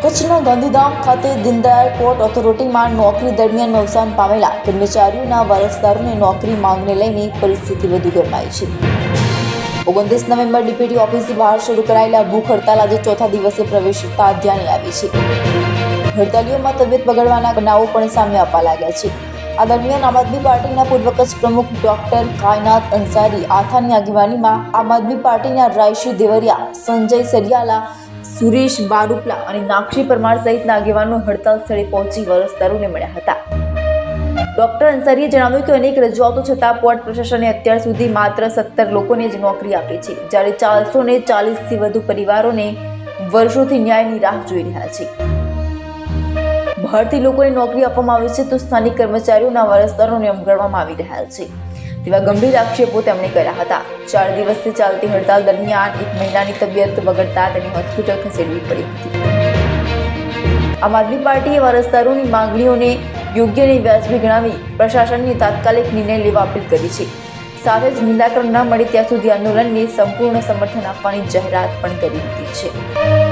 કચ્છના ગાંધીધામ ખાતે દીનદયાળ પોર્ટ ઓથોરિટીમાં નોકરી દરમિયાન અવસાન પામેલા કર્મચારીઓના વારસદારોને નોકરી માંગને લઈને પરિસ્થિતિ વધુ ગરમાઈ છે। 29 નવેમ્બર ડીપીટી ઓફિસની બહાર શરૂ કરાયેલા ભૂખ હડતાલ આજે ચોથા દિવસે પ્રવેશતા ધ્યાને આવી છે। હડતાલીઓમાં તબિયત બગડવાના બનાવો પણ સામે આવવા લાગ્યા છે। આ દરમિયાન આમ આદમી પાર્ટીના પૂર્વ કચ્છ પ્રમુખ ડોક્ટર કાયનાત અંસારી આથાની આગેવાનીમાં આમ આદમી પાર્ટીના રાયશી દેવરિયા, સંજય સરિયાલા, સુરેશ બારુપલા અને નાક્ષી પરમાર સહિતના આગેવાનો હડતાલ સ્થળે પહોંચી વારસદારોને મળ્યા હતા। ડોક્ટર અંસારીએ જણાવ્યું કે અનેક રજૂઆતો છતાં પોર્ટ પ્રશાસને અત્યાર સુધી માત્ર 17 લોકોને જ નોકરી આપી છે, જ્યારે 440થી વધુ પરિવારોને વર્ષોથી ન્યાયની રાહ જોઈ રહ્યા છે। બહારથી લોકોને નોકરી આપવામાં આવે છે તો સ્થાનિક કર્મચારીઓના વારસદારોને અવગણવામાં આવી રહ્યા છે તેવા ગંભીર આક્ષેપો તેમણે કર્યા હતા। 4 દિવસથી ચાલતી હડતાલ દરમિયાન એક મહિલાની તબિયત બગડતા તેને હોસ્પિટલ ખસેડવી પડી હતી। આમ આદમી પાર્ટીએ વારસદારોની માંગણીઓને યોગ્ય અને વ્યાજબી ગણાવી પ્રશાસનને તાત્કાલિક નિર્ણય લેવા અપીલ કરી છે। સાથે જ નિરાકરણ ન મળે ત્યાં સુધી આંદોલનને સંપૂર્ણ સમર્થન આપવાની જાહેરાત પણ કરી દીધી છે।